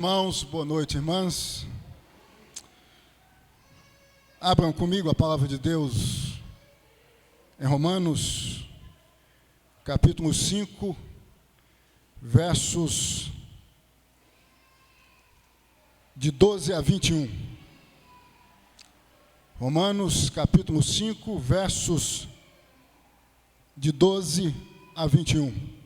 Irmãos, boa noite, irmãs. Abram comigo a palavra de Deus em Romanos, capítulo 5, versos de 12 a 21. Romanos, capítulo 5, versos de 12 a 21.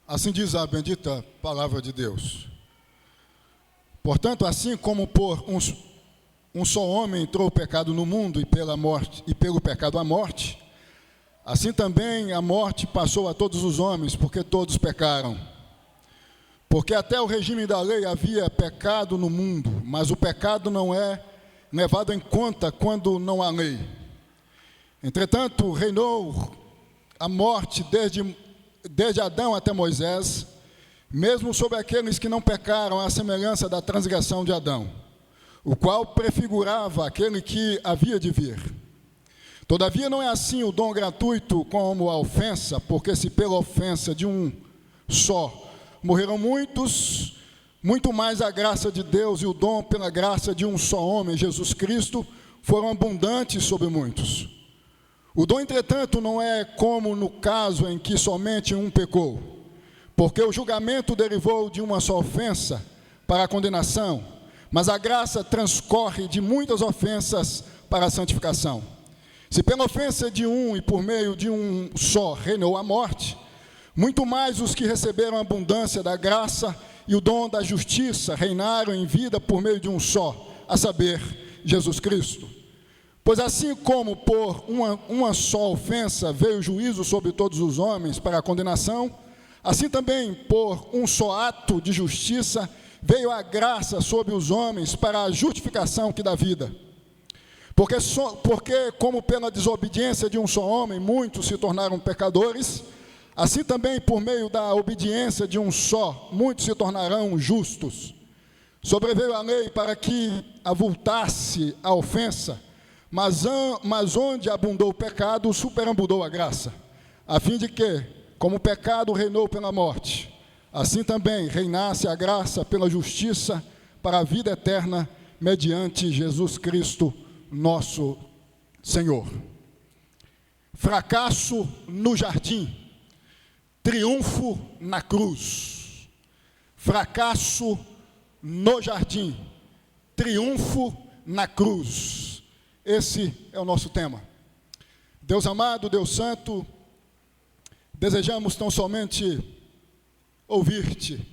Assim diz a bendita palavra de Deus. Portanto, assim como por um só homem entrou o pecado no mundo e pelo pecado a morte, assim também a morte passou a todos os homens, porque todos pecaram. Porque até o regime da lei havia pecado no mundo, mas o pecado não é levado em conta quando não há lei. Entretanto, reinou a morte desde Adão até Moisés, mesmo sobre aqueles que não pecaram, à semelhança da transgressão de Adão, o qual prefigurava aquele que havia de vir. Todavia não é assim o dom gratuito como a ofensa, porque se pela ofensa de um só morreram muitos, muito mais a graça de Deus e o dom pela graça de um só homem, Jesus Cristo, foram abundantes sobre muitos. O dom, entretanto, não é como no caso em que somente um pecou, porque o julgamento derivou de uma só ofensa para a condenação, mas a graça transcorre de muitas ofensas para a santificação. Se pela ofensa de um e por meio de um só reinou a morte, muito mais os que receberam a abundância da graça e o dom da justiça reinaram em vida por meio de um só, a saber, Jesus Cristo. Pois assim como por uma só ofensa veio o juízo sobre todos os homens para a condenação, assim também por um só ato de justiça veio a graça sobre os homens para a justificação que dá vida. Porque como pela desobediência de um só homem muitos se tornaram pecadores, assim também por meio da obediência de um só muitos se tornarão justos. Sobreveio a lei para que avultasse a ofensa, mas onde abundou o pecado, superabundou a graça, a fim de que, como o pecado reinou pela morte, assim também reinasse a graça pela justiça para a vida eterna, mediante Jesus Cristo, nosso Senhor. Fracasso no jardim, triunfo na cruz. Fracasso no jardim, triunfo na cruz. Esse é o nosso tema. Deus amado, Deus santo, desejamos tão somente ouvir-te.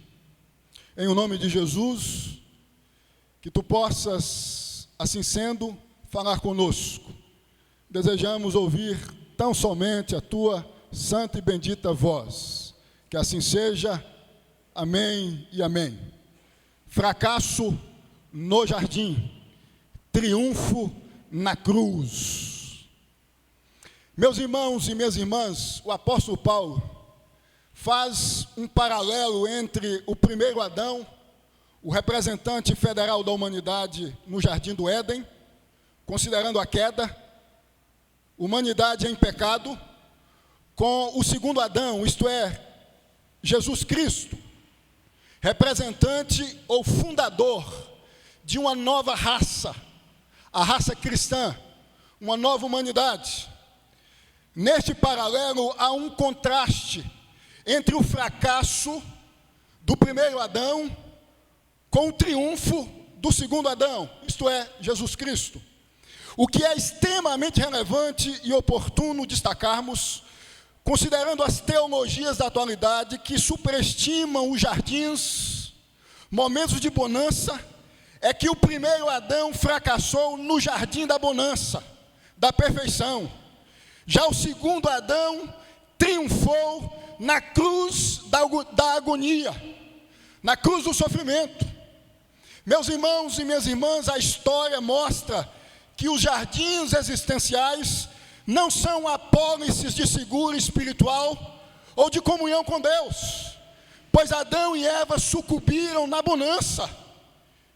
Em o nome de Jesus, que tu possas, assim sendo, falar conosco. Desejamos ouvir tão somente a tua santa e bendita voz. Que assim seja. Amém e amém. Fracasso no jardim, triunfo na cruz. Meus irmãos e minhas irmãs, o apóstolo Paulo faz um paralelo entre o primeiro Adão, o representante federal da humanidade no jardim do Éden, considerando a queda, humanidade em pecado, com o segundo Adão, isto é, Jesus Cristo, representante ou fundador de uma nova raça, a raça cristã, uma nova humanidade. Neste paralelo há um contraste entre o fracasso do primeiro Adão com o triunfo do segundo Adão, isto é, Jesus Cristo. O que é extremamente relevante e oportuno destacarmos, considerando as teologias da atualidade que superestimam os jardins, momentos de bonança, é que o primeiro Adão fracassou no jardim da bonança, da perfeição. Já o segundo Adão triunfou na cruz da agonia, na cruz do sofrimento. Meus irmãos e minhas irmãs, a história mostra que os jardins existenciais não são apólices de seguro espiritual ou de comunhão com Deus, pois Adão e Eva sucumbiram na bonança.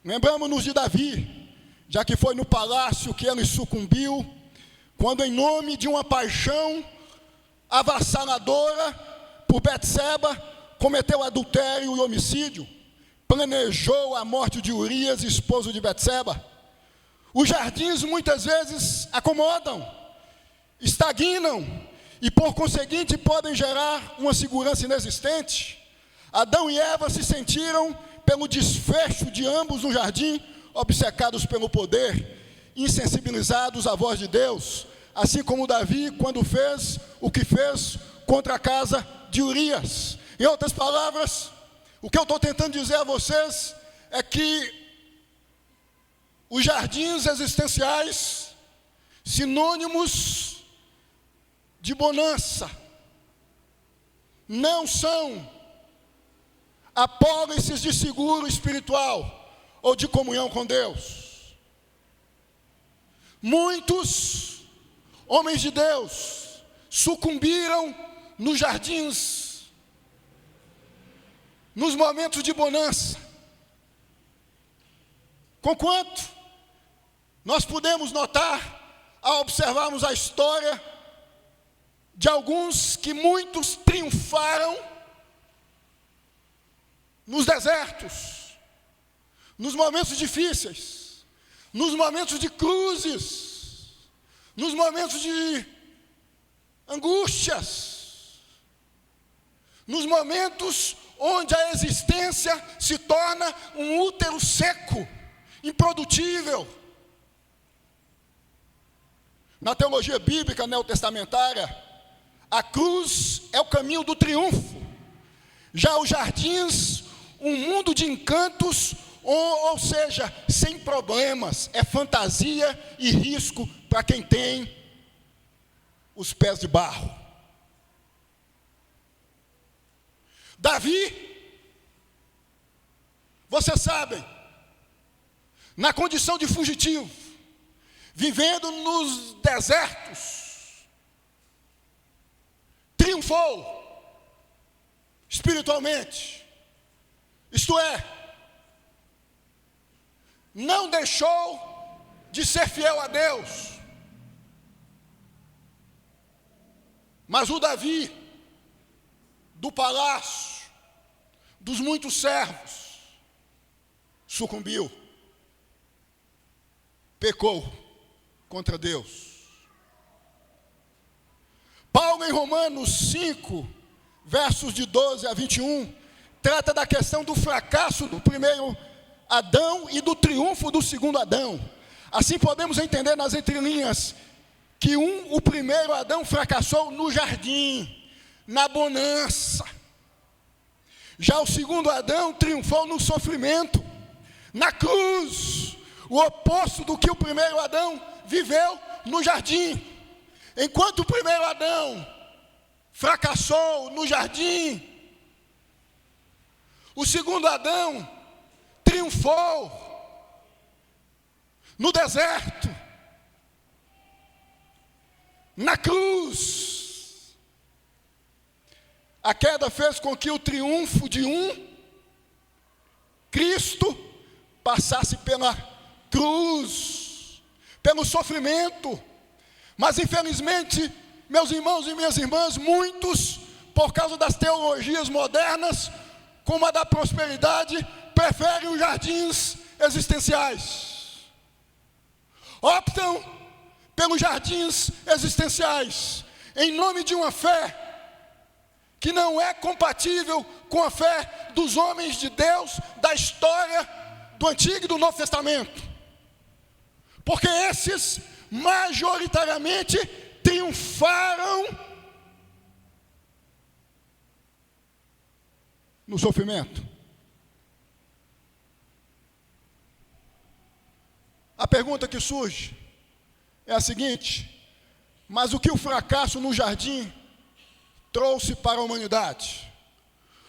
Lembramos-nos de Davi, já que foi no palácio que ele sucumbiu, quando em nome de uma paixão avassaladora por Betseba, cometeu adultério e homicídio, planejou a morte de Urias, esposo de Betseba. Os jardins muitas vezes acomodam, estagnam e por conseguinte podem gerar uma segurança inexistente. Adão e Eva se sentiram pelo desfecho de ambos no jardim, obcecados pelo poder, insensibilizados à voz de Deus, assim como Davi quando fez o que fez contra a casa de Urias. Em outras palavras, o que eu estou tentando dizer a vocês é que os jardins existenciais, sinônimos de bonança, não são apólices de seguro espiritual ou de comunhão com Deus. Muitos homens de Deus sucumbiram nos jardins, nos momentos de bonança. Conquanto nós podemos notar, ao observarmos a história de alguns que muitos triunfaram nos desertos, nos momentos difíceis, nos momentos de cruzes, nos momentos de angústias, nos momentos onde a existência se torna um útero seco, improdutível. Na teologia bíblica neotestamentária, a cruz é o caminho do triunfo. Já os jardins, um mundo de encantos, ou seja, sem problemas, é fantasia e risco para quem tem os pés de barro. Davi, vocês sabem, na condição de fugitivo, vivendo nos desertos, triunfou espiritualmente, isto é, não deixou de ser fiel a Deus. Mas o Davi, do palácio, dos muitos servos, sucumbiu, pecou contra Deus. Paulo, em Romanos 5, versos de 12 a 21, trata da questão do fracasso do primeiro Adão e do triunfo do segundo Adão. Assim podemos entender nas entrelinhas que o primeiro Adão fracassou no jardim, na bonança. Já o segundo Adão triunfou no sofrimento, na cruz, o oposto do que o primeiro Adão viveu no jardim. Enquanto o primeiro Adão fracassou no jardim, o segundo Adão triunfou no deserto, na cruz. A queda fez com que o triunfo de Cristo, passasse pela cruz, pelo sofrimento. Mas infelizmente, meus irmãos e minhas irmãs, muitos, por causa das teologias modernas, como a da prosperidade, preferem os jardins existenciais. Optam pelos jardins existenciais, em nome de uma fé que não é compatível com a fé dos homens de Deus, da história do Antigo e do Novo Testamento. Porque esses, majoritariamente, triunfaram no sofrimento. A pergunta que surge é a seguinte: mas o que o fracasso no jardim trouxe para a humanidade?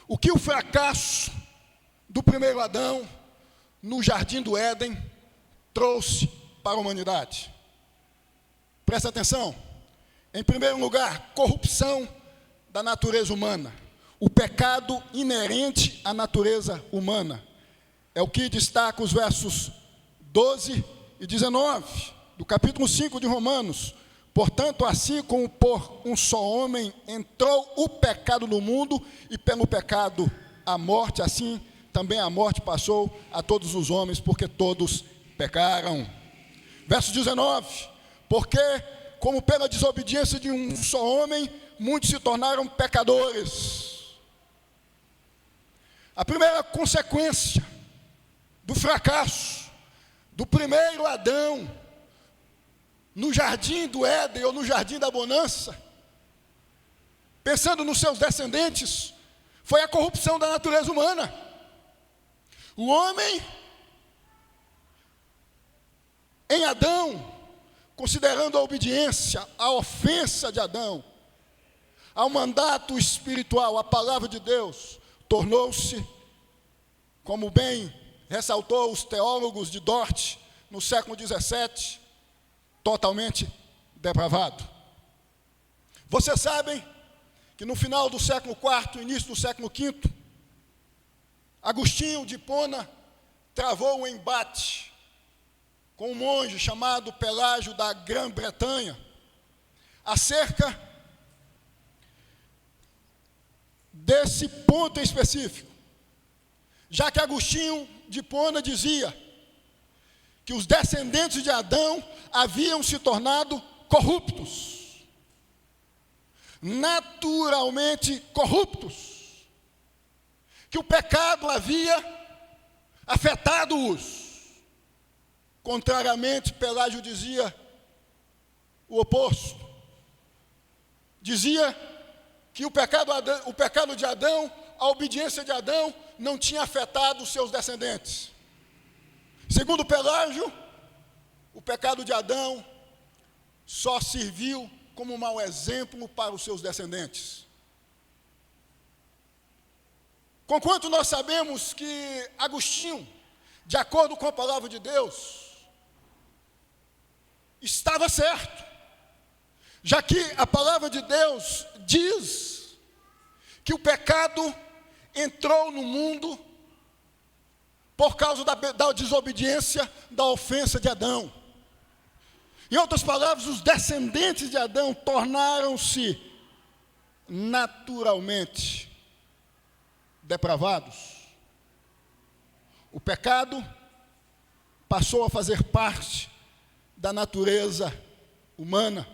O que o fracasso do primeiro Adão no jardim do Éden trouxe para a humanidade? Presta atenção, Em primeiro lugar, corrupção da natureza humana. O pecado inerente à natureza humana. É o que destaca os versos 12 e 19 do capítulo 5 de Romanos. Portanto, assim como por um só homem entrou o pecado no mundo, e pelo pecado a morte, assim também a morte passou a todos os homens, porque todos pecaram. Verso 19, porque como pela desobediência de um só homem, muitos se tornaram pecadores. A primeira consequência do fracasso do primeiro Adão, no jardim do Éden ou no jardim da bonança, pensando nos seus descendentes, foi a corrupção da natureza humana. O homem, em Adão, considerando a obediência, a ofensa de Adão, ao mandato espiritual, a palavra de Deus, tornou-se, como bem ressaltou os teólogos de Dort, no século 17, totalmente depravado. Vocês sabem que no final do século IV, início do século V, Agostinho de Hipona travou um embate com um monge chamado Pelágio da Grã-Bretanha, acerca desse ponto em específico, já que Agostinho de Hipona dizia que os descendentes de Adão haviam se tornado corruptos, naturalmente corruptos, que o pecado havia afetado-os. Contrariamente, Pelágio dizia o oposto. Dizia que o pecado de Adão, a obediência de Adão, não tinha afetado os seus descendentes. Segundo Pelágio, o pecado de Adão só serviu como mau exemplo para os seus descendentes. Conquanto nós sabemos que Agostinho, de acordo com a palavra de Deus, estava certo, já que a palavra de Deus diz que o pecado entrou no mundo por causa da desobediência, da ofensa de Adão. Em outras palavras, os descendentes de Adão tornaram-se naturalmente depravados. O pecado passou a fazer parte da natureza humana.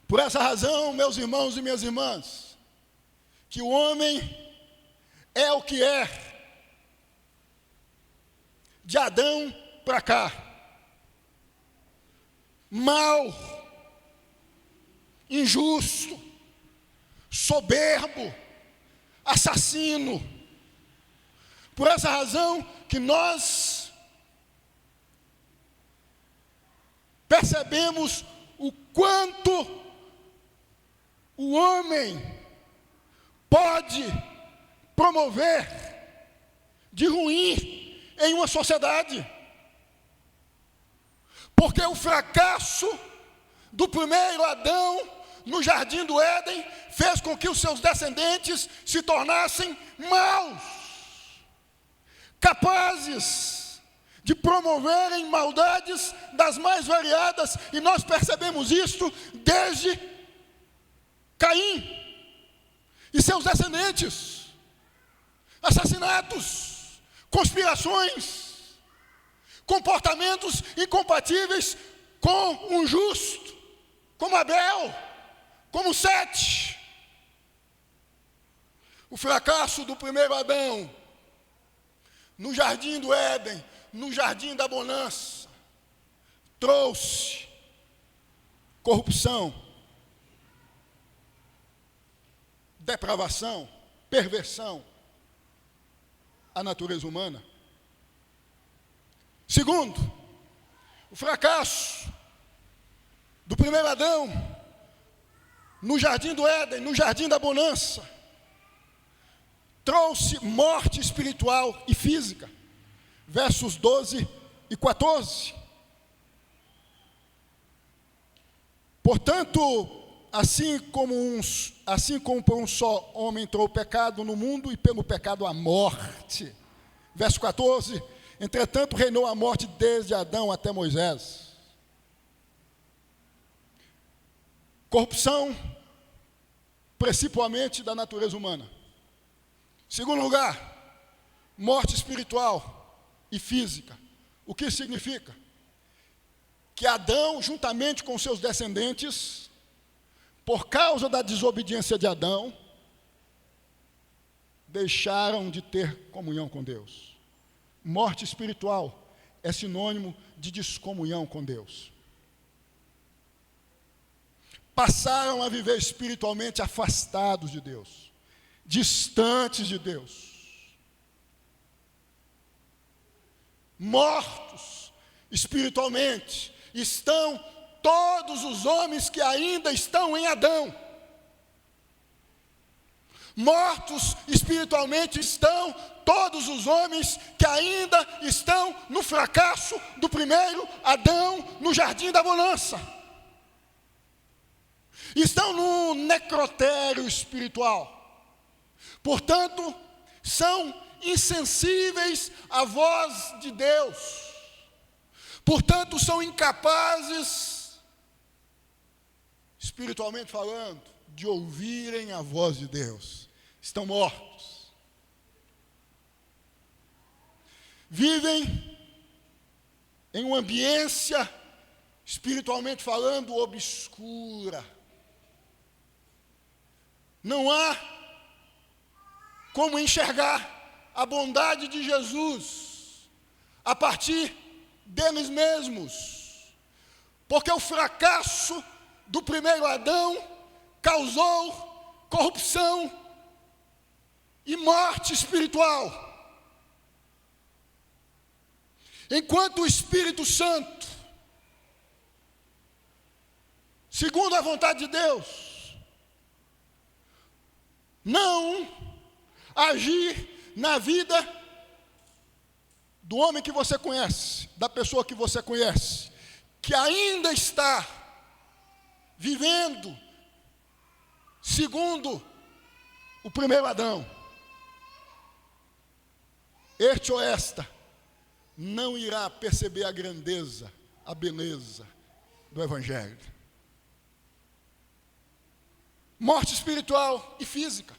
Por essa razão, meus irmãos e minhas irmãs, que o homem é o que é de Adão para cá. Mau, injusto, soberbo, assassino. Por essa razão que nós percebemos o quanto o homem pode promover de ruim em uma sociedade. Porque o fracasso do primeiro Adão no jardim do Éden fez com que os seus descendentes se tornassem maus, capazes de promoverem maldades das mais variadas, e nós percebemos isto desde Caim e seus descendentes. Assassinatos, conspirações, comportamentos incompatíveis com um justo, como Abel, como Sete. O fracasso do primeiro Adão no jardim do Éden, no jardim da bonança, trouxe corrupção, depravação, perversão à natureza humana. Segundo, o fracasso do primeiro Adão no jardim do Éden, no jardim da bonança, trouxe morte espiritual e física. Versos 12 e 14. Portanto, assim como por um só homem entrou o pecado no mundo, e pelo pecado a morte. Verso 14, entretanto reinou a morte desde Adão até Moisés. Corrupção, principalmente da natureza humana. Segundo lugar, morte espiritual e física. O que significa? Que Adão, juntamente com seus descendentes, por causa da desobediência de Adão, deixaram de ter comunhão com Deus. Morte espiritual é sinônimo de descomunhão com Deus. Passaram a viver espiritualmente afastados de Deus, distantes de Deus. Mortos espiritualmente estão todos os homens que ainda estão em Adão. Mortos espiritualmente estão todos os homens que ainda estão no fracasso do primeiro Adão no jardim da bonança. Estão no necrotério espiritual. Portanto, são insensíveis à voz de Deus. Portanto, são incapazes, espiritualmente falando, de ouvirem a voz de Deus. Estão mortos. Vivem em uma ambiência, espiritualmente falando, obscura. Não há como enxergar a bondade de Jesus a partir deles mesmos, porque o fracasso do primeiro Adão causou corrupção e morte espiritual. Enquanto o Espírito Santo, segundo a vontade de Deus, não agir na vida do homem que você conhece, da pessoa que você conhece, que ainda está vivendo segundo o primeiro Adão, este ou esta não irá perceber a grandeza, a beleza do Evangelho. Morte espiritual e física.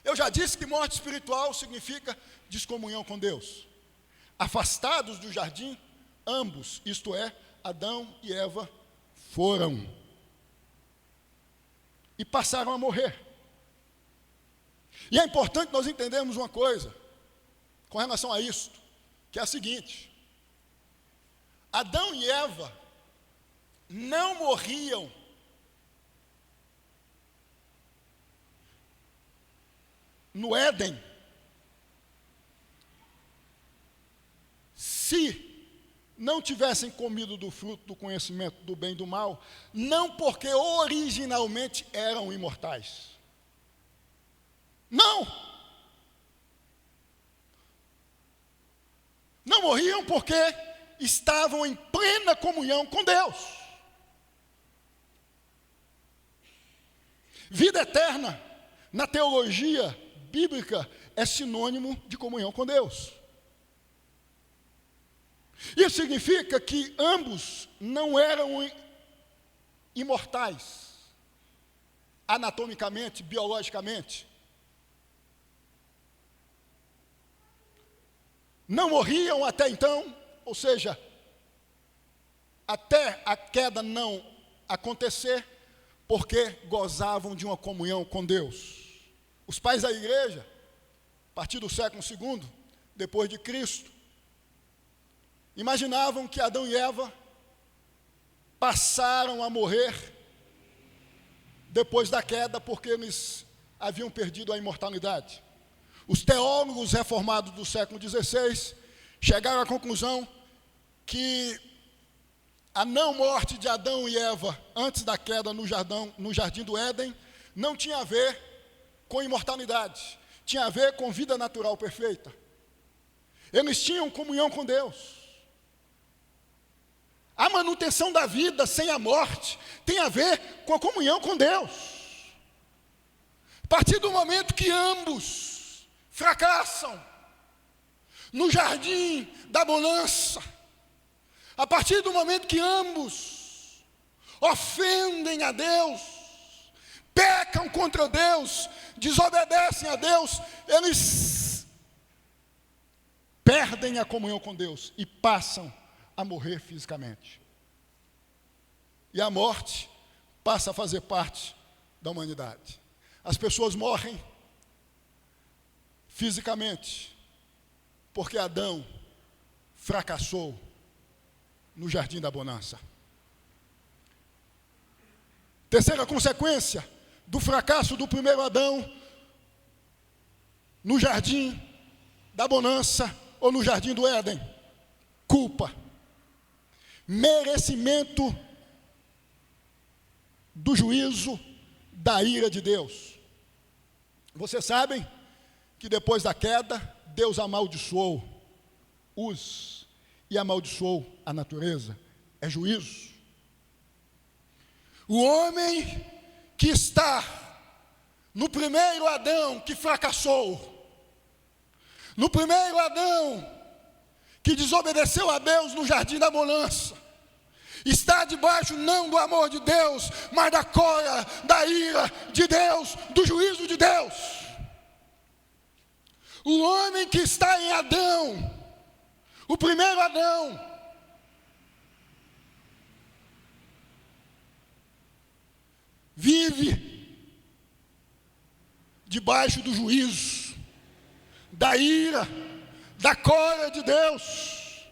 Eu já disse que morte espiritual significa descomunhão com Deus. Afastados do jardim, ambos, isto é, Adão e Eva, foram e passaram a morrer. E é importante nós entendermos uma coisa com relação a isto, que é a seguinte: Adão e Eva não morriam no Éden se não tivessem comido do fruto do conhecimento do bem e do mal, não porque originalmente eram imortais. Não! Não morriam porque estavam em plena comunhão com Deus. Vida eterna, na teologia bíblica, é sinônimo de comunhão com Deus. Isso significa que ambos não eram imortais, anatomicamente, biologicamente. Não morriam até então, ou seja, até a queda não acontecer, porque gozavam de uma comunhão com Deus. Os pais da igreja, a partir do século II, depois de Cristo, imaginavam que Adão e Eva passaram a morrer depois da queda, porque eles haviam perdido a imortalidade. Os teólogos reformados do século XVI chegaram à conclusão que a não morte de Adão e Eva antes da queda no jardim do Éden não tinha a ver com imortalidade, tinha a ver com vida natural perfeita. Eles tinham comunhão com Deus. A manutenção da vida sem a morte tem a ver com a comunhão com Deus. A partir do momento que ambos fracassam no jardim da bonança, a partir do momento que ambos ofendem a Deus, pecam contra Deus, desobedecem a Deus, eles perdem a comunhão com Deus e passam a morrer fisicamente. E a morte passa a fazer parte da humanidade. As pessoas morrem fisicamente porque Adão fracassou no jardim da bonança. Terceira consequência do fracasso do primeiro Adão no jardim da bonança ou no jardim do Éden: culpa, merecimento do juízo, da ira de Deus. Vocês sabem que depois da queda, Deus amaldiçoou os e amaldiçoou a natureza. É juízo. O homem que está no primeiro Adão que fracassou, no primeiro Adão que desobedeceu a Deus no jardim da bonança, está debaixo não do amor de Deus, mas da cólera, da ira de Deus, do juízo de Deus. O homem que está em Adão, o primeiro Adão, vive debaixo do juízo, da ira, da cólera de Deus.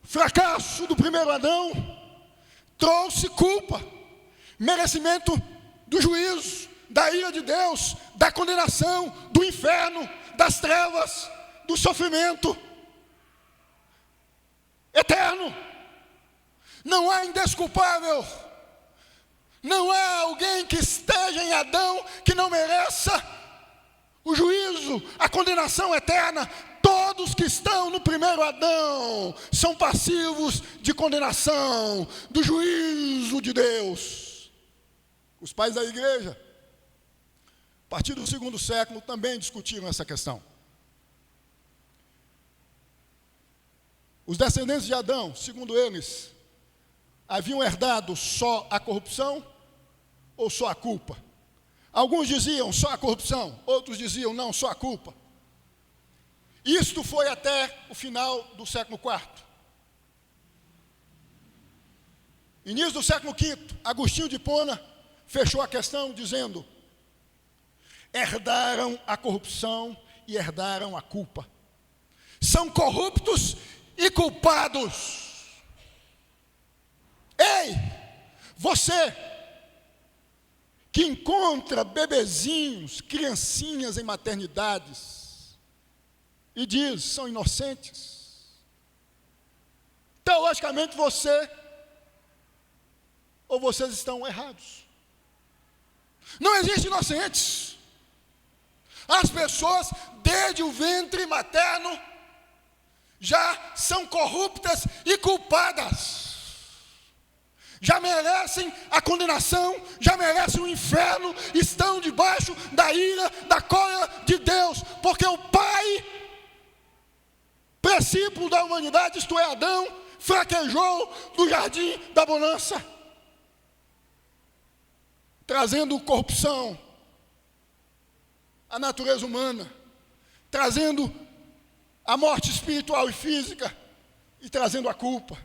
O fracasso do primeiro Adão trouxe culpa, merecimento do juízo, da ira de Deus, da condenação, do inferno, das trevas, do sofrimento eterno. Não há indesculpável, não há alguém que esteja em Adão que não mereça o juízo, a condenação eterna. Todos que estão no primeiro Adão são passivos de condenação, do juízo de Deus. Os pais da igreja, a partir do segundo século, também discutiram essa questão. Os descendentes de Adão, segundo eles, haviam herdado só a corrupção ou só a culpa? Alguns diziam só a corrupção, outros diziam não, só a culpa. Isto foi até o final do século IV. Início do século V, Agostinho de Hipona fechou a questão dizendo: herdaram a corrupção e herdaram a culpa. São corruptos e culpados. Ei, você que encontra bebezinhos, criancinhas em maternidades e diz, são inocentes. Teologicamente você ou vocês estão errados. Não existe inocentes. As pessoas, desde o ventre materno, já são corruptas e culpadas. Já merecem a condenação, já merecem o inferno, estão debaixo da ira, da cólera de Deus, porque o Pai, princípio da humanidade, isto é, Adão, fraquejou no jardim da bonança, trazendo corrupção à natureza humana, trazendo a morte espiritual e física e trazendo a culpa.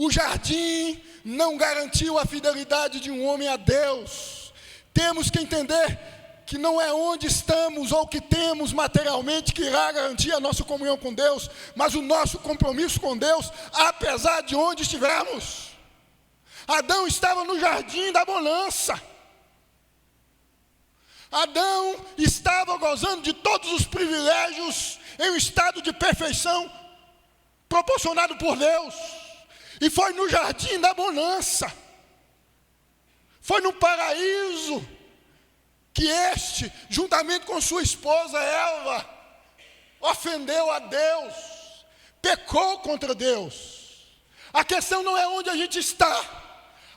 O jardim não garantiu a fidelidade de um homem a Deus. Temos que entender que não é onde estamos ou o que temos materialmente que irá garantir a nossa comunhão com Deus, mas o nosso compromisso com Deus, apesar de onde estivermos. Adão estava no jardim da bonança. Adão estava gozando de todos os privilégios em um estado de perfeição proporcionado por Deus. E foi no jardim da bonança, foi no paraíso, que este, juntamente com sua esposa Eva, ofendeu a Deus, pecou contra Deus. A questão não é onde a gente está,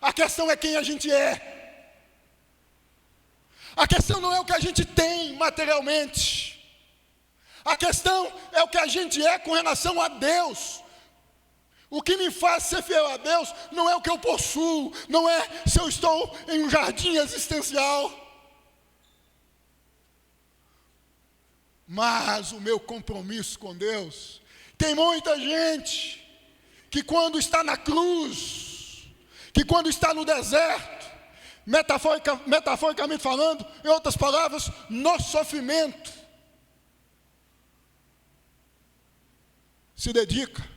a questão é quem a gente é. A questão não é o que a gente tem materialmente, a questão é o que a gente é com relação a Deus. O que me faz ser fiel a Deus não é o que eu possuo, não é se eu estou em um jardim existencial, mas o meu compromisso com Deus. Tem muita gente que quando está na cruz, que quando está no deserto, metaforicamente falando, em outras palavras, no sofrimento, se dedica,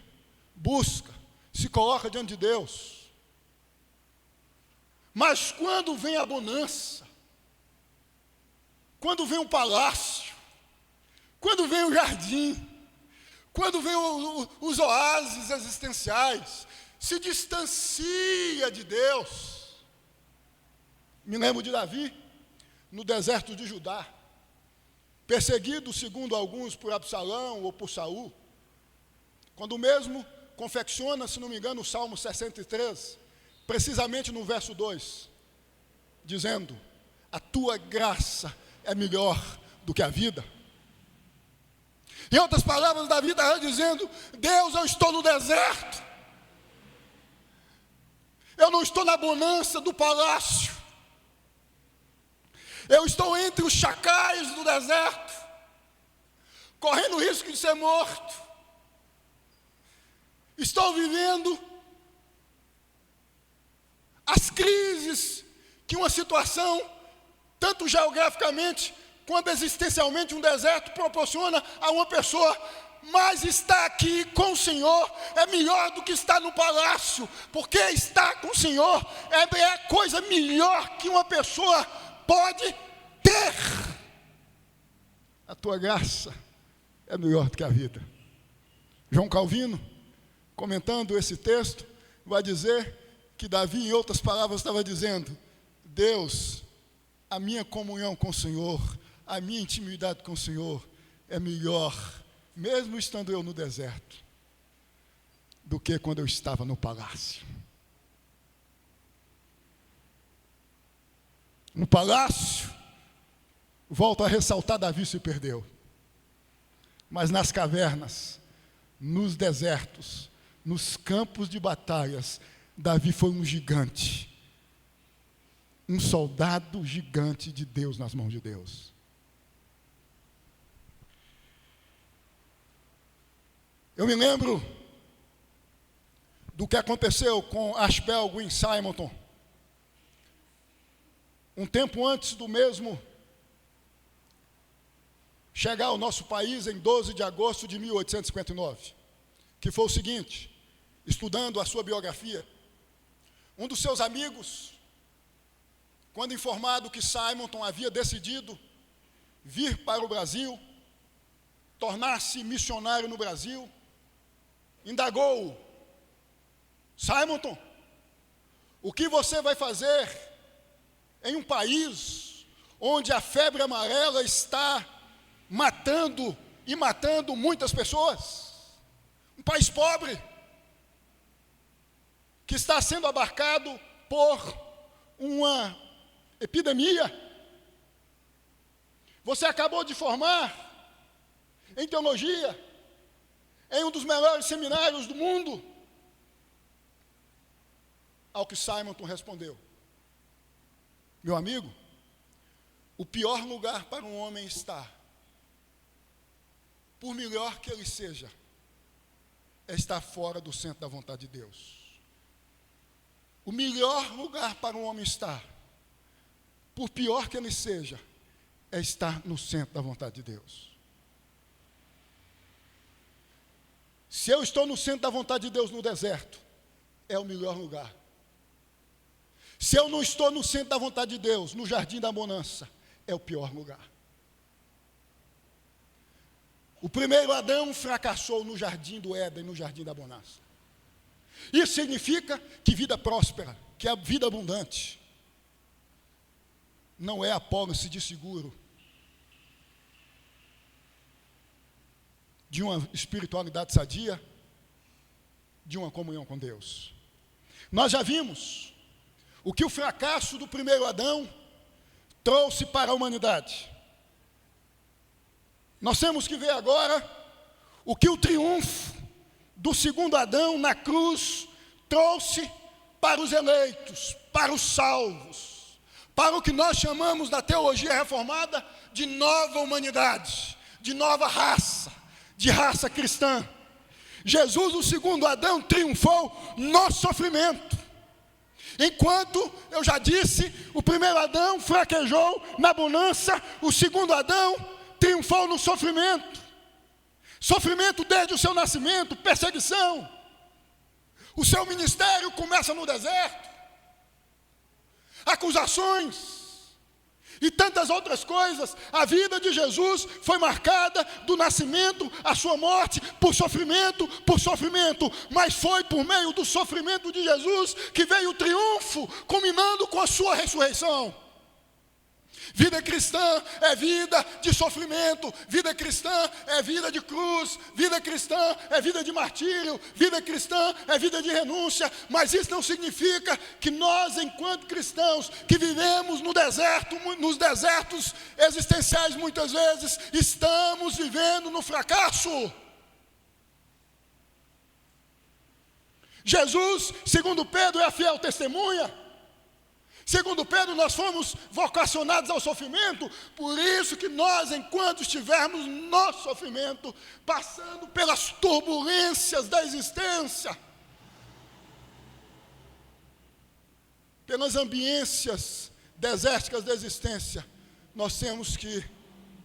busca, se coloca diante de Deus. Mas quando vem a bonança, quando vem o palácio, quando vem o jardim, quando vem os oásis existenciais, se distancia de Deus. Me lembro de Davi, no deserto de Judá, perseguido, segundo alguns, por Absalão ou por Saul, quando mesmo confecciona, se não me engano, o Salmo 63, precisamente no verso 2, dizendo: a tua graça é melhor do que a vida. Em outras palavras, Davi está dizendo: Deus, eu estou no deserto, eu não estou na bonança do palácio, eu estou entre os chacais do deserto, correndo o risco de ser morto. Estou vivendo as crises que uma situação, tanto geograficamente quanto existencialmente, um deserto proporciona a uma pessoa. Mas estar aqui com o Senhor é melhor do que estar no palácio, porque estar com o Senhor é a coisa melhor que uma pessoa pode ter. A tua graça é melhor do que a vida. João Calvino, comentando esse texto, vai dizer que Davi, em outras palavras, estava dizendo: Deus, a minha comunhão com o Senhor, a minha intimidade com o Senhor é melhor, mesmo estando eu no deserto, do que quando eu estava no palácio. No palácio, volto a ressaltar, Davi se perdeu. Mas nas cavernas, nos desertos, nos campos de batalhas, Davi foi um gigante, um soldado gigante de Deus nas mãos de Deus. Eu me lembro do que aconteceu com Ashbel Green Simonton, um tempo antes do mesmo chegar ao nosso país, em 12 de agosto de 1859, que foi o seguinte: estudando a sua biografia, um dos seus amigos, quando informado que Simonton havia decidido vir para o Brasil, tornar-se missionário no Brasil, indagou: Simonton, o que você vai fazer em um país onde a febre amarela está matando muitas pessoas? Um país pobre, que está sendo abarcado por uma epidemia. Você acabou de formar em teologia, em um dos melhores seminários do mundo. Ao que Simonton respondeu: meu amigo, o pior lugar para um homem estar, por melhor que ele seja, é estar fora do centro da vontade de Deus. O melhor lugar para um homem estar, por pior que ele seja, é estar no centro da vontade de Deus. Se eu estou no centro da vontade de Deus no deserto, é o melhor lugar. Se eu não estou no centro da vontade de Deus, no jardim da bonança, é o pior lugar. O primeiro Adão fracassou no jardim do Éden, no jardim da bonança. Isso significa que vida próspera, que a vida abundante, não é a pólice de seguro de uma espiritualidade sadia, de uma comunhão com Deus. Nós já vimos o que o fracasso do primeiro Adão trouxe para a humanidade. Nós temos que ver agora o que o triunfo do segundo Adão na cruz trouxe para os eleitos, para os salvos, para o que nós chamamos na teologia reformada de nova humanidade, de nova raça, de raça cristã. Jesus, o segundo Adão, triunfou no sofrimento. Enquanto, eu já disse, o primeiro Adão fraquejou na bonança, o segundo Adão triunfou no sofrimento. Sofrimento desde o seu nascimento, perseguição. O seu ministério começa no deserto. Acusações. E tantas outras coisas. A vida de Jesus foi marcada do nascimento à sua morte por sofrimento, mas foi por meio do sofrimento de Jesus que veio o triunfo, culminando com a sua ressurreição. Vida cristã é vida de sofrimento, vida cristã é vida de cruz, vida cristã é vida de martírio, vida cristã é vida de renúncia, mas isso não significa que nós, enquanto cristãos, que vivemos no deserto, nos desertos existenciais muitas vezes, estamos vivendo no fracasso. Jesus, segundo Pedro, é a fiel testemunha. Segundo Pedro, nós fomos vocacionados ao sofrimento, por isso que nós, enquanto estivermos no sofrimento, passando pelas turbulências da existência, pelas ambiências desérticas da existência, nós temos que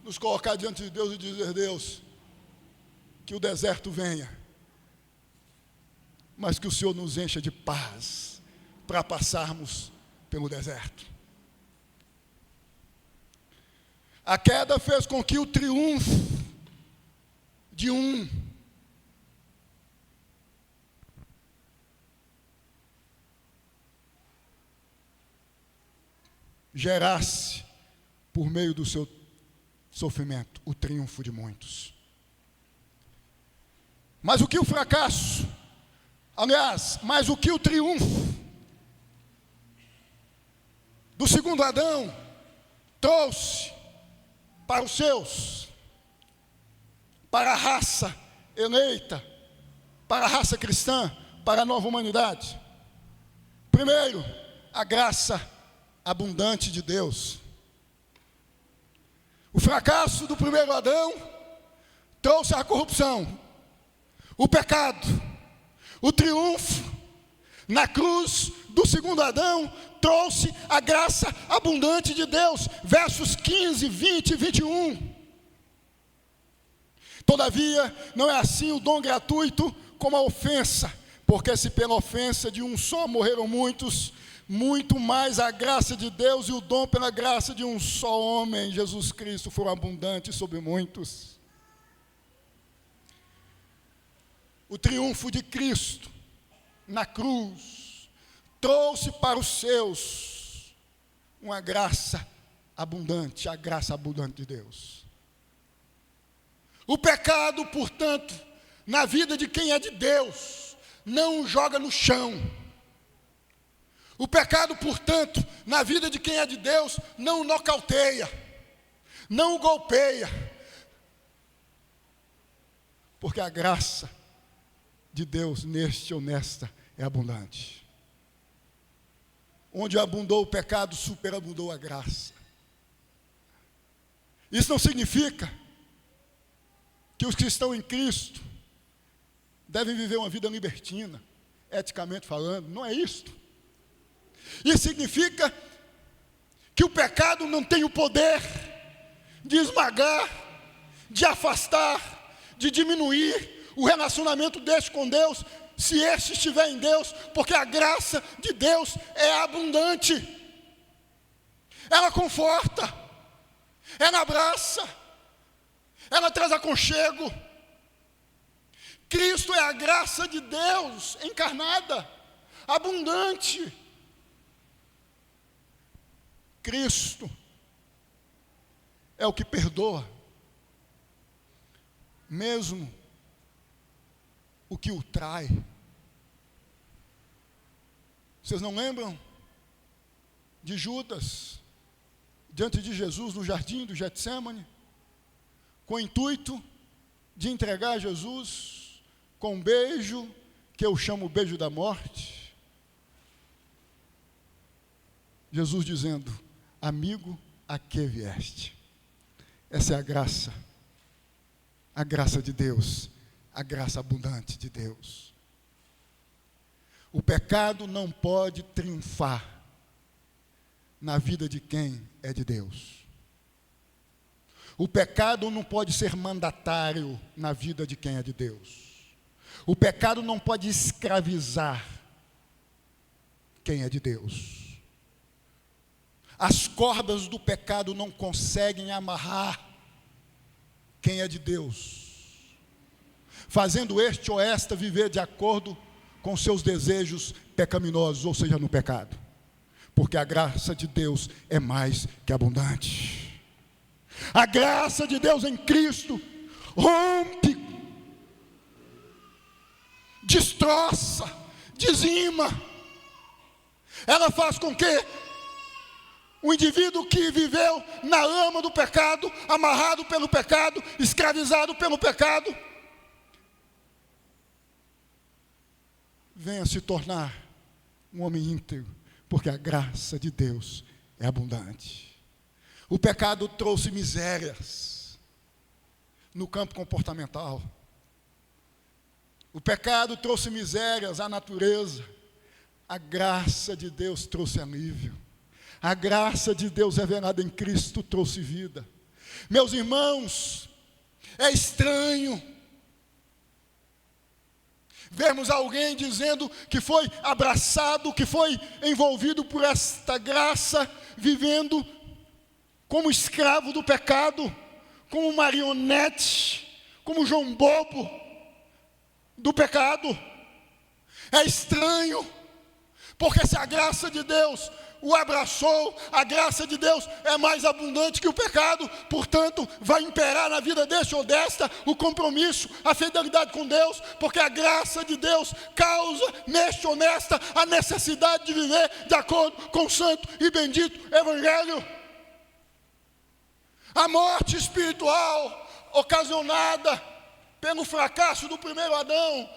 nos colocar diante de Deus e dizer: Deus, que o deserto venha, mas que o Senhor nos encha de paz, para passarmos pelo deserto. A queda fez com que o triunfo de um gerasse, por meio do seu sofrimento, o triunfo de muitos. Mas o que o fracasso, mas o que o triunfo do segundo Adão trouxe para os seus, para a raça eleita, para a raça cristã, para a nova humanidade? Primeiro, a graça abundante de Deus. O fracasso do primeiro Adão trouxe a corrupção, o pecado. O triunfo na cruz do segundo Adão trouxe a graça abundante de Deus. Versos 15, 20 e 21. Todavia, não é assim o dom gratuito como a ofensa, porque se pela ofensa de um só morreram muitos, muito mais a graça de Deus e o dom pela graça de um só homem, Jesus Cristo, foram abundantes sobre muitos. O triunfo de Cristo na cruz trouxe para os seus uma graça abundante, a graça abundante de Deus. O pecado, portanto, na vida de quem é de Deus, não o joga no chão. O pecado, portanto, na vida de quem é de Deus, não o nocauteia, não o golpeia, porque a graça de Deus neste ou nesta é abundante. Onde abundou o pecado, superabundou a graça. Isso não significa que os que estão em Cristo devem viver uma vida libertina, eticamente falando. Não é isto. Isso significa que o pecado não tem o poder de esmagar, de afastar, de diminuir o relacionamento deste com Deus, se este estiver em Deus, porque a graça de Deus é abundante. Ela conforta, ela abraça, ela traz aconchego. Cristo é a graça de Deus encarnada, abundante. Cristo é o que perdoa, mesmo o que o trai, Vocês não lembram de Judas diante de Jesus no jardim do Getsêmani, com o intuito de entregar Jesus com um beijo que eu chamo o beijo da morte? Jesus dizendo: amigo, a que vieste? Essa é a graça de Deus, a graça abundante de Deus. O pecado não pode triunfar na vida de quem é de Deus. O pecado não pode ser mandatário na vida de quem é de Deus. O pecado não pode escravizar quem é de Deus. As cordas do pecado não conseguem amarrar quem é de Deus, fazendo este ou esta viver de acordo com seus desejos pecaminosos, ou seja, no pecado. Porque a graça de Deus é mais que abundante. A graça de Deus em Cristo rompe, destroça, dizima. Ela faz com que o indivíduo que viveu na lama do pecado, amarrado pelo pecado, escravizado pelo pecado, venha se tornar um homem íntegro, porque a graça de Deus é abundante. O pecado trouxe misérias no campo comportamental. O pecado trouxe misérias à natureza. A graça de Deus trouxe alívio. A graça de Deus revelada em Cristo trouxe vida. Meus irmãos, é estranho vermos alguém dizendo que foi abraçado, que foi envolvido por esta graça, vivendo como escravo do pecado, como marionete, como João Bobo do pecado. É estranho, porque se a graça de Deus o abraçou, a graça de Deus é mais abundante que o pecado, portanto, vai imperar na vida deste ou desta o compromisso, a fidelidade com Deus, porque a graça de Deus causa neste ou nesta a necessidade de viver de acordo com o santo e bendito Evangelho. A morte espiritual ocasionada pelo fracasso do primeiro Adão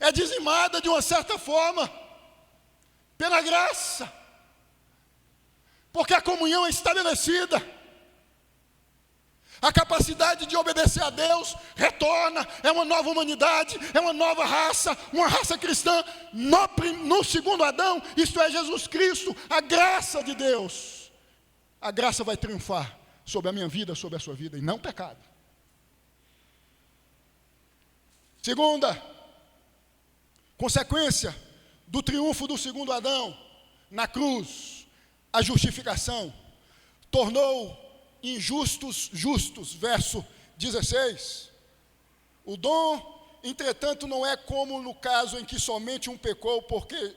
é dizimada de uma certa forma pela graça, porque a comunhão é estabelecida, a capacidade de obedecer a Deus retorna, é uma nova humanidade, é uma nova raça, uma raça cristã, no segundo Adão, isto é Jesus Cristo, a graça de Deus, a graça vai triunfar sobre a minha vida, sobre a sua vida, e não o pecado. Segunda consequência do triunfo do segundo Adão na cruz, a justificação, tornou injustos justos, verso 16. O dom, entretanto, não é como no caso em que somente um pecou, porque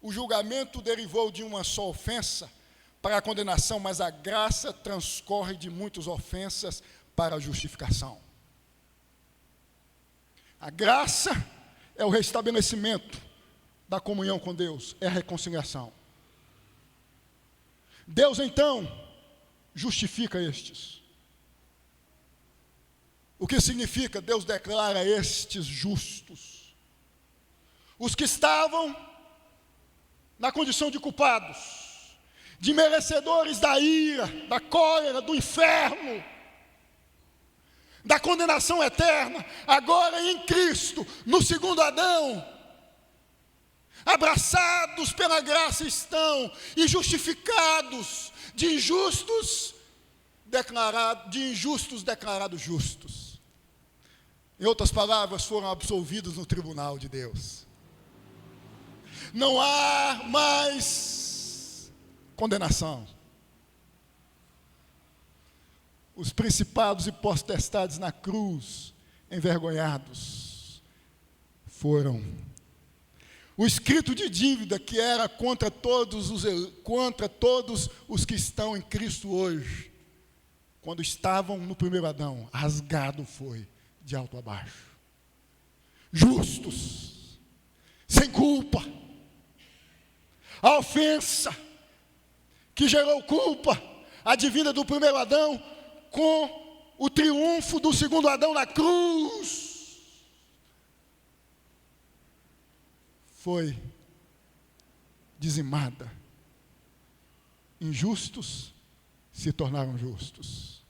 o julgamento derivou de uma só ofensa para a condenação, mas a graça transcorre de muitas ofensas para a justificação. A graça é o restabelecimento da comunhão com Deus, é a reconciliação. Deus então justifica estes. O que significa? Deus declara estes justos. Os que estavam na condição de culpados, de merecedores da ira, da cólera, do inferno, da condenação eterna, agora em Cristo, no segundo Adão, abraçados pela graça estão e justificados, de injustos declarados justos. Em outras palavras, foram absolvidos no tribunal de Deus. Não há mais condenação. Os principados e potestades na cruz, envergonhados, foram. O escrito de dívida que era contra todos os que estão em Cristo hoje, quando estavam no primeiro Adão, rasgado foi de alto a baixo. Justos, sem culpa. A ofensa que gerou culpa, advinda do primeiro Adão, com o triunfo do segundo Adão na cruz, foi dizimada. Injustos se tornaram justos.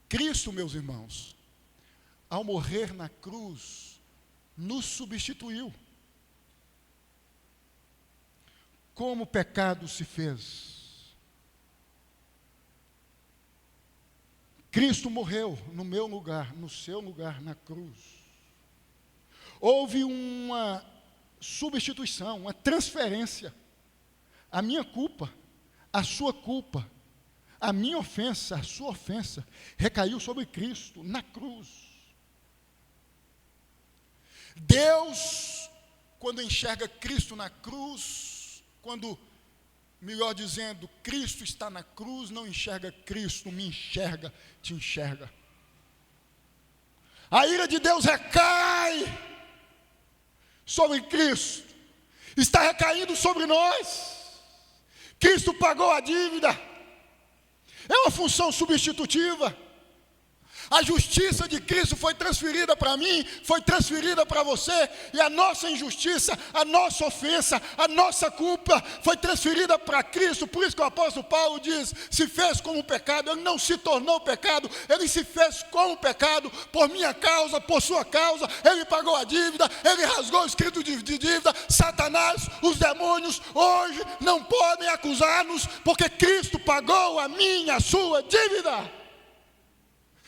Cristo, meus irmãos, ao morrer na cruz, nos substituiu. Como o pecado se fez? Cristo morreu no meu lugar, no seu lugar, na cruz. Houve uma substituição, uma transferência. A minha culpa, a sua culpa, a minha ofensa, a sua ofensa, recaiu sobre Cristo na cruz. Deus, quando enxerga Cristo na cruz, quando, melhor dizendo, Cristo está na cruz, não enxerga Cristo, me enxerga, te enxerga. A ira de Deus recai sobre Cristo, está recaindo sobre nós. Cristo pagou a dívida. É uma função substitutiva. A justiça de Cristo foi transferida para mim, foi transferida para você, e a nossa injustiça, a nossa ofensa, a nossa culpa foi transferida para Cristo. Por isso que o apóstolo Paulo diz: se fez como pecado. Ele não se tornou pecado, ele se fez como pecado, por minha causa, por sua causa. Ele pagou a dívida, ele rasgou o escrito de dívida. Satanás, os demônios, hoje não podem acusar-nos, porque Cristo pagou a minha, a sua dívida.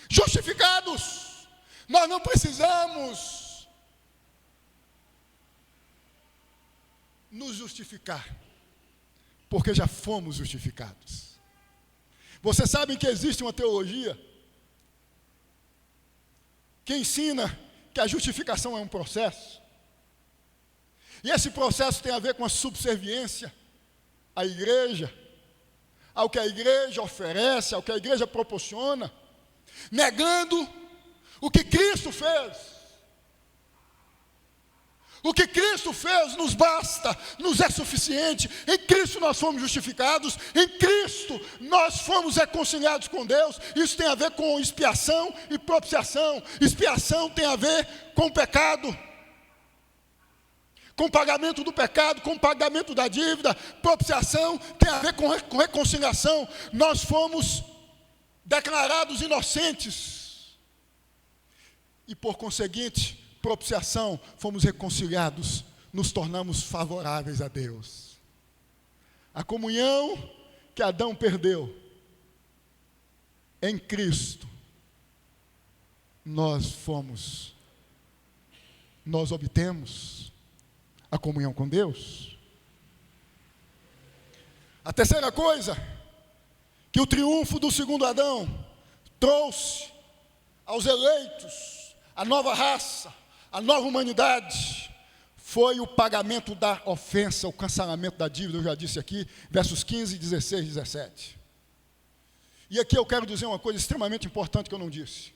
Justificados, nós não precisamos nos justificar, porque já fomos justificados. Vocês sabem que existe uma teologia que ensina que a justificação é um processo, e esse processo tem a ver com a subserviência à igreja, ao que a igreja oferece, ao que a igreja proporciona, negando o que Cristo fez. O que Cristo fez nos basta, nos é suficiente. Em Cristo nós fomos justificados, em Cristo nós fomos reconciliados com Deus. Isso tem a ver com expiação e propiciação. Expiação tem a ver com o pecado, com o pagamento do pecado, com o pagamento da dívida. Propiciação tem a ver com reconciliação. Nós fomos declarados inocentes, e por conseguinte, propiciação, fomos reconciliados, nos tornamos favoráveis a Deus. A comunhão que Adão perdeu, em Cristo, nós obtemos a comunhão com Deus. A terceira coisa que o triunfo do segundo Adão trouxe aos eleitos, a nova raça, a nova humanidade, foi o pagamento da ofensa, o cancelamento da dívida. Eu já disse aqui, versos 15, 16, 17. E aqui eu quero dizer uma coisa extremamente importante que eu não disse.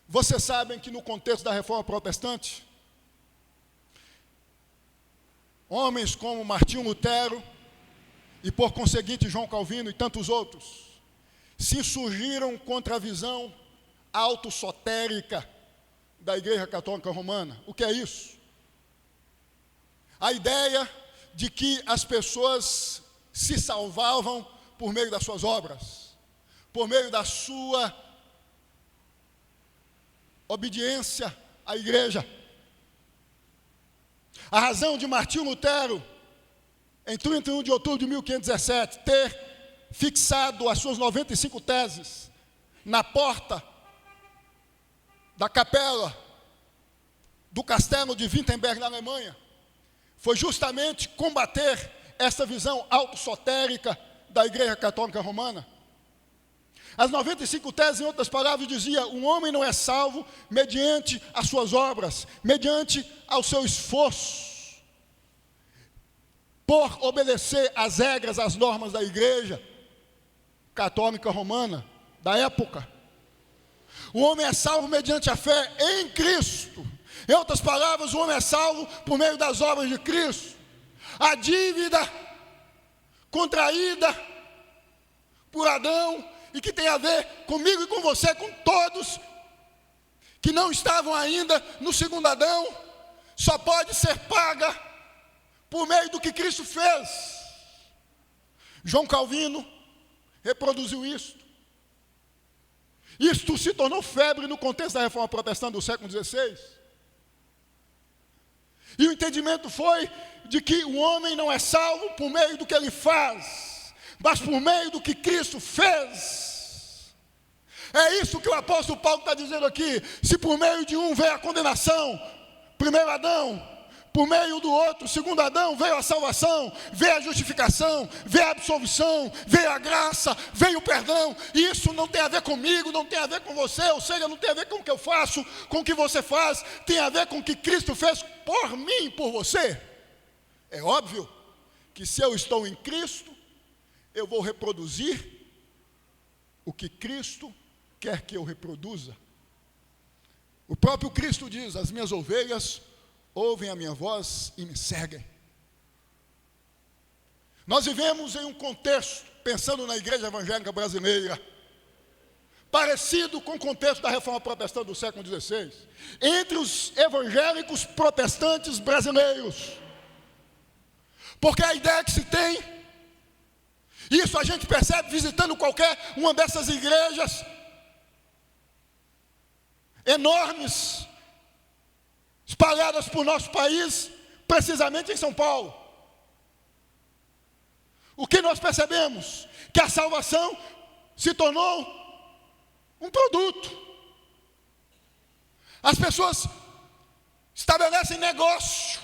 Vocês sabem que no contexto da reforma protestante, homens como Martinho Lutero, e por conseguinte João Calvino e tantos outros, se insurgiram contra a visão autossotérica da Igreja Católica Romana. O que é isso? A ideia de que as pessoas se salvavam por meio das suas obras, por meio da sua obediência à Igreja. A razão de Martinho Lutero, em 31 de outubro de 1517, ter fixado as suas 95 teses na porta da capela do castelo de Wittenberg, na Alemanha, foi justamente combater essa visão autossotérica da Igreja Católica Romana. As 95 teses, em outras palavras, dizia: um homem não é salvo mediante as suas obras, mediante ao seu esforço, por obedecer às regras, às normas da Igreja Católica Romana da época. O homem é salvo mediante a fé em Cristo. Em outras palavras, o homem é salvo por meio das obras de Cristo. A dívida contraída por Adão, e que tem a ver comigo e com você, com todos que não estavam ainda no segundo Adão, só pode ser paga por meio do que Cristo fez. João Calvino reproduziu isto. Isto se tornou febre no contexto da Reforma Protestante do século XVI. E o entendimento foi de que o homem não é salvo por meio do que ele faz, mas por meio do que Cristo fez. É isso que o apóstolo Paulo está dizendo aqui. Se por meio de um veio a condenação, primeiro Adão, por meio do outro, segundo Adão, veio a salvação, veio a justificação, veio a absolvição, veio a graça, veio o perdão. E isso não tem a ver comigo, não tem a ver com você, ou seja, não tem a ver com o que eu faço, com o que você faz, tem a ver com o que Cristo fez por mim e por você. É óbvio que se eu estou em Cristo, eu vou reproduzir o que Cristo quer que eu reproduza. O próprio Cristo diz: as minhas ovelhas ouvem a minha voz e me seguem. Nós vivemos em um contexto, pensando na igreja evangélica brasileira, parecido com o contexto da Reforma Protestante do século XVI, entre os evangélicos protestantes brasileiros. Porque a ideia que se tem, isso a gente percebe visitando qualquer uma dessas igrejas enormes, espalhadas por nosso país, precisamente em São Paulo. O que nós percebemos? Que a salvação se tornou um produto. As pessoas estabelecem negócio,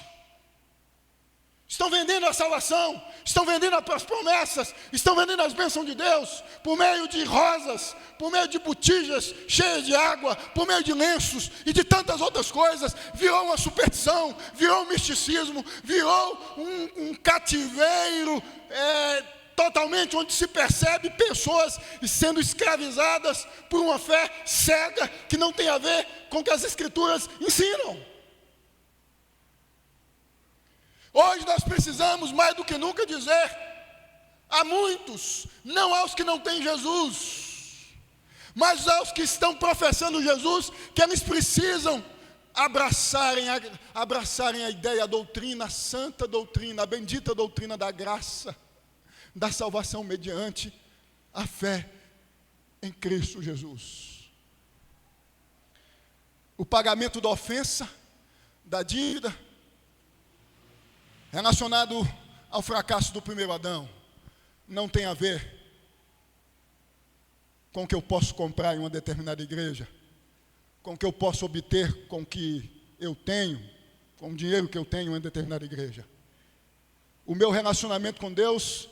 estão vendendo a salvação, estão vendendo as promessas, estão vendendo as bênçãos de Deus, por meio de rosas, por meio de botijas cheias de água, por meio de lenços e de tantas outras coisas. Virou uma superstição, virou um misticismo, virou um cativeiro totalmente, onde se percebe pessoas sendo escravizadas por uma fé cega, que não tem a ver com o que as Escrituras ensinam. Hoje nós precisamos mais do que nunca dizer a muitos, não aos que não têm Jesus, mas aos que estão professando Jesus, que eles precisam abraçarem a ideia, a doutrina, a santa doutrina, a bendita doutrina da graça, da salvação mediante a fé em Cristo Jesus. O pagamento da ofensa, da dívida, relacionado ao fracasso do primeiro Adão, não tem a ver com o que eu posso comprar em uma determinada igreja, com o que eu posso obter com o que eu tenho, com o dinheiro que eu tenho em uma determinada igreja. O meu relacionamento com Deus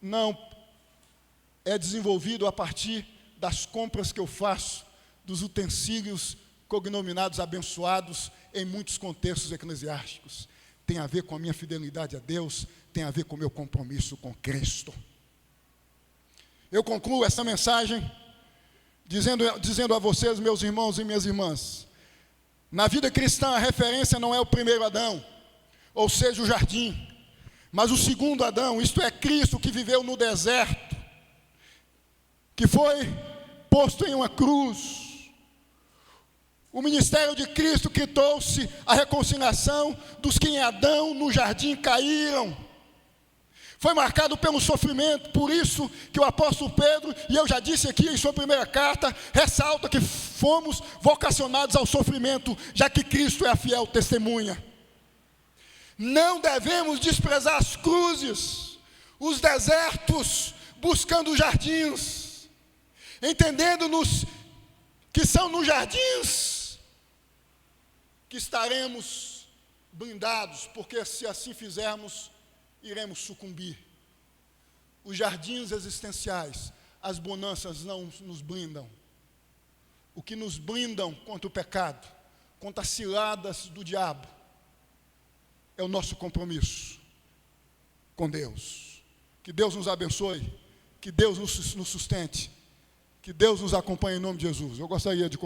não é desenvolvido a partir das compras que eu faço, dos utensílios cognominados abençoados em muitos contextos eclesiásticos. Tem a ver com a minha fidelidade a Deus, tem a ver com o meu compromisso com Cristo. Eu concluo essa mensagem dizendo a vocês, meus irmãos e minhas irmãs, na vida cristã a referência não é o primeiro Adão, ou seja, o jardim, mas o segundo Adão, isto é, Cristo, que viveu no deserto, que foi posto em uma cruz. O ministério de Cristo que trouxe a reconciliação dos que em Adão, no jardim, caíram. Foi marcado pelo sofrimento, por isso que o apóstolo Pedro, e eu já disse aqui em sua primeira carta, ressalta que fomos vocacionados ao sofrimento, já que Cristo é a fiel testemunha. Não devemos desprezar as cruzes, os desertos, buscando os jardins, entendendo-nos que são nos jardins que estaremos blindados, porque se assim fizermos, iremos sucumbir. Os jardins existenciais, as bonanças não nos blindam. O que nos blindam contra o pecado, contra as ciladas do diabo, é o nosso compromisso com Deus. Que Deus nos abençoe, que Deus nos sustente, que Deus nos acompanhe em nome de Jesus. Eu gostaria de